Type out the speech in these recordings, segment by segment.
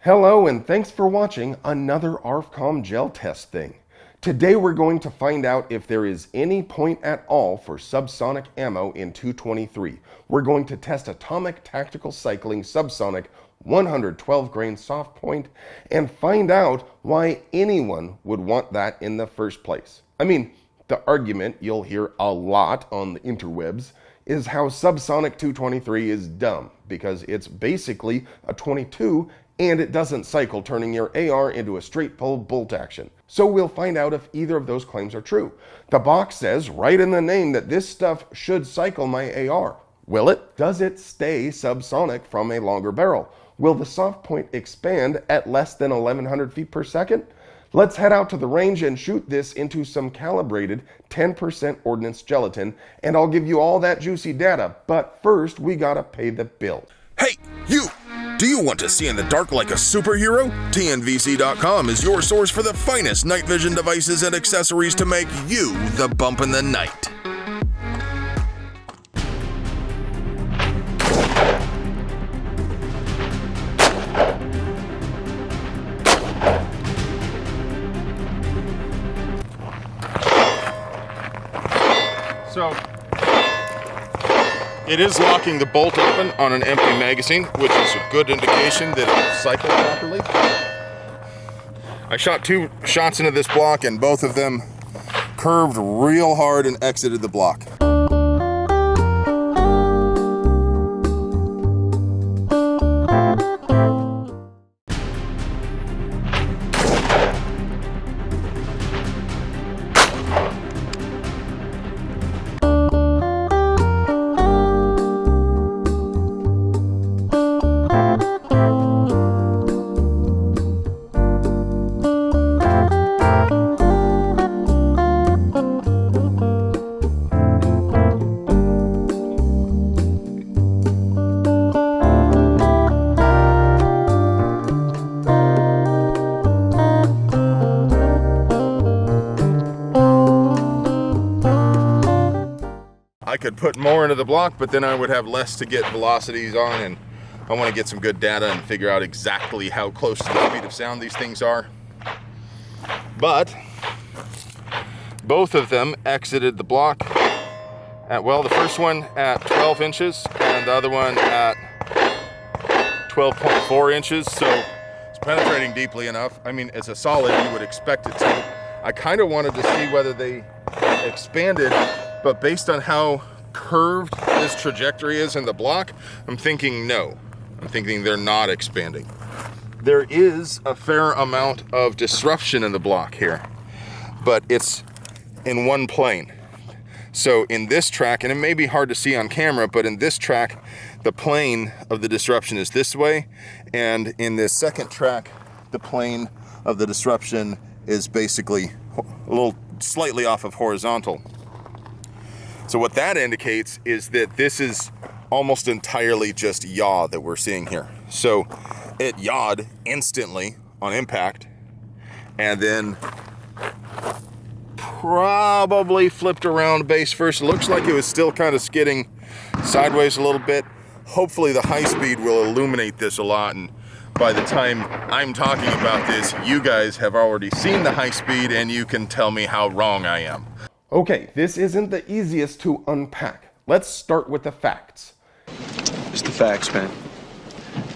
Hello and thanks for watching another ARFCOM gel test thing. Today we're going to find out if there is any point at all for subsonic ammo in 223. We're going to test atomic tactical cycling subsonic 112 grain soft point and find out why anyone would want that in the first place. I mean, the argument you'll hear a lot on the interwebs is how subsonic 223 is dumb because it's basically a 22 and it doesn't cycle, turning your AR into a straight pull bolt action. So we'll find out if either of those claims are true. The box says right in the name that this stuff should cycle my AR. Will it? Does it stay subsonic from a longer barrel? Will the soft point expand at less than 1100 feet per second? Let's head out to the range and shoot this into some calibrated 10% ordnance gelatin, and I'll give you all that juicy data, but first we gotta pay the bill. Hey, you! Do you want to see in the dark like a superhero? TNVC.com is your source for the finest night vision devices and accessories to make you the bump in the night. So, it is locking the bolt open on an empty magazine, which is a good indication that it will cycle properly. I shot 2 shots into this block and both of them curved real hard and exited the block. I could put more into the block, but then I would have less to get velocities on, and I want to get some good data and figure out exactly how close to the speed of sound these things are. But both of them exited the block at, well, the first one at 12 inches and the other one at 12.4 inches, so it's penetrating deeply enough. I mean, it's a solid, you would expect it to. I kind of wanted to see whether they expanded, but based on how curved this trajectory is in the block, I'm thinking no. I'm thinking they're not expanding. There is a fair amount of disruption in the block here, but it's in one plane. So in this track, and it may be hard to see on camera, but in this track, the plane of the disruption is this way, and in this second track, the plane of the disruption is basically a little slightly off of horizontal. So what that indicates is that this is almost entirely just yaw that we're seeing here. So it yawed instantly on impact and then probably flipped around base first. It looks like it was still kind of skidding sideways a little bit. Hopefully the high speed will illuminate this a lot, and by the time I'm talking about this, you guys have already seen the high speed and you can tell me how wrong I am. Okay, this isn't the easiest to unpack. Let's start with the facts. Just the facts, man.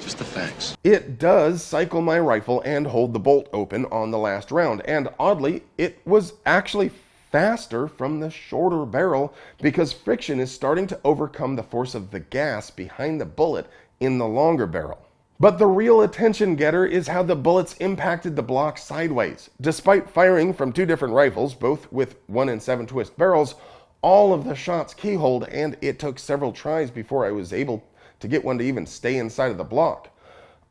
Just the facts. It does cycle my rifle and hold the bolt open on the last round, and oddly, it was actually faster from the shorter barrel because friction is starting to overcome the force of the gas behind the bullet in the longer barrel. But the real attention getter is how the bullets impacted the block sideways. Despite firing from 2 different rifles, both with 1 7 twist barrels, all of the shots keyholed, and it took several tries before I was able to get one to even stay inside of the block.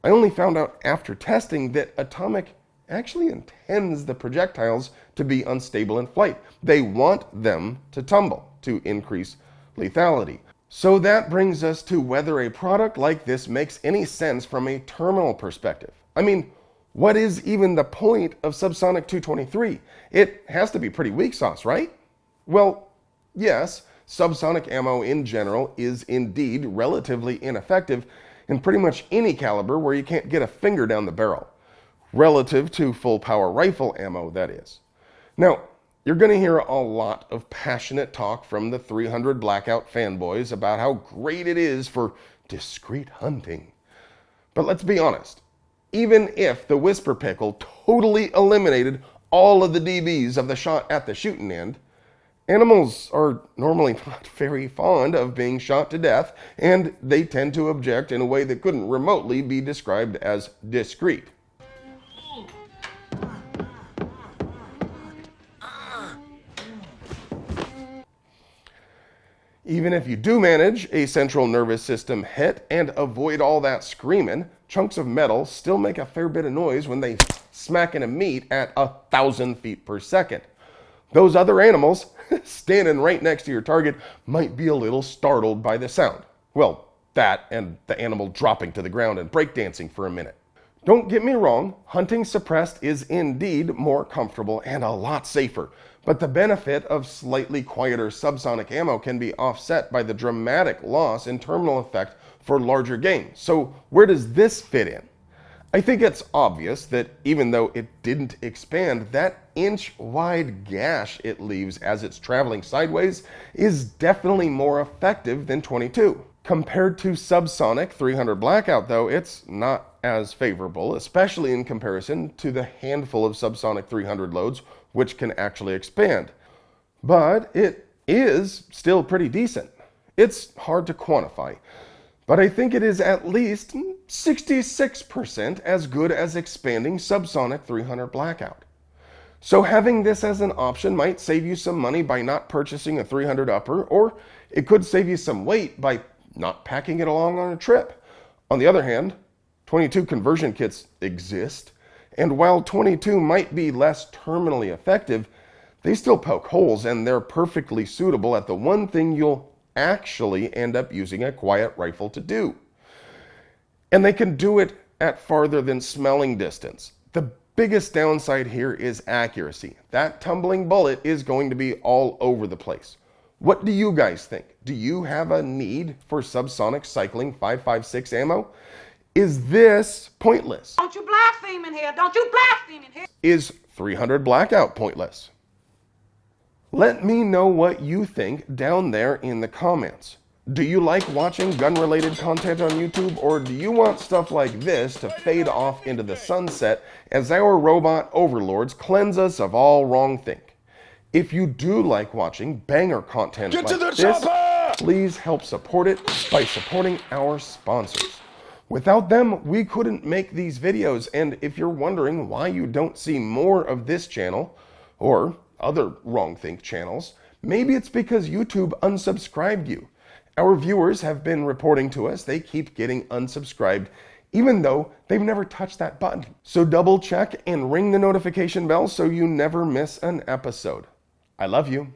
I only found out after testing that Atomic actually intends the projectiles to be unstable in flight. They want them to tumble to increase lethality. So that brings us to whether a product like this makes any sense from a terminal perspective. I mean, what is even the point of subsonic 223? It has to be pretty weak sauce, right? Well, yes, subsonic ammo in general is indeed relatively ineffective in pretty much any caliber where you can't get a finger down the barrel. Relative to full power rifle ammo, that is. Now, you're going to hear a lot of passionate talk from the 300 Blackout fanboys about how great it is for discreet hunting. But let's be honest, even if the Whisper Pickle totally eliminated all of the DBs of the shot at the shooting end, animals are normally not very fond of being shot to death, and they tend to object in a way that couldn't remotely be described as discreet. Even if you do manage a central nervous system hit and avoid all that screaming, chunks of metal still make a fair bit of noise when they smack into meat at 1,000 feet per second. Those other animals standing right next to your target might be a little startled by the sound. Well, that and the animal dropping to the ground and breakdancing for a minute. Don't get me wrong, hunting suppressed is indeed more comfortable and a lot safer, but the benefit of slightly quieter subsonic ammo can be offset by the dramatic loss in terminal effect for larger game. So where does this fit in? I think it's obvious that even though it didn't expand, that inch-wide gash it leaves as it's traveling sideways is definitely more effective than 22. Compared to subsonic 300 Blackout, though, it's not as favorable, especially in comparison to the handful of subsonic 300 loads which can actually expand. But it is still pretty decent. It's hard to quantify, but I think it is at least 66% as good as expanding subsonic 300 Blackout. So having this as an option might save you some money by not purchasing a 300 upper, or it could save you some weight by not packing it along on a trip. On the other hand, 22 conversion kits exist, and while 22 might be less terminally effective, they still poke holes, and they're perfectly suitable at the one thing you'll actually end up using a quiet rifle to do. And they can do it at farther than smelling distance. The biggest downside here is accuracy. That tumbling bullet is going to be all over the place. What do you guys think? Do you have a need for subsonic cycling 5.56 ammo? Is this pointless? Don't you blaspheme in here! Don't you blaspheme in here! Is 300 Blackout pointless? Let me know what you think down there in the comments. Do you like watching gun-related content on YouTube, or do you want stuff like this to fade off into the sunset as our robot overlords cleanse us of all wrong think? If you do like watching banger content like this, please help support it by supporting our sponsors. Without them, we couldn't make these videos, and if you're wondering why you don't see more of this channel, or other Wrong Think channels, maybe it's because YouTube unsubscribed you. Our viewers have been reporting to us they keep getting unsubscribed, even though they've never touched that button. So double check and ring the notification bell so you never miss an episode. I love you.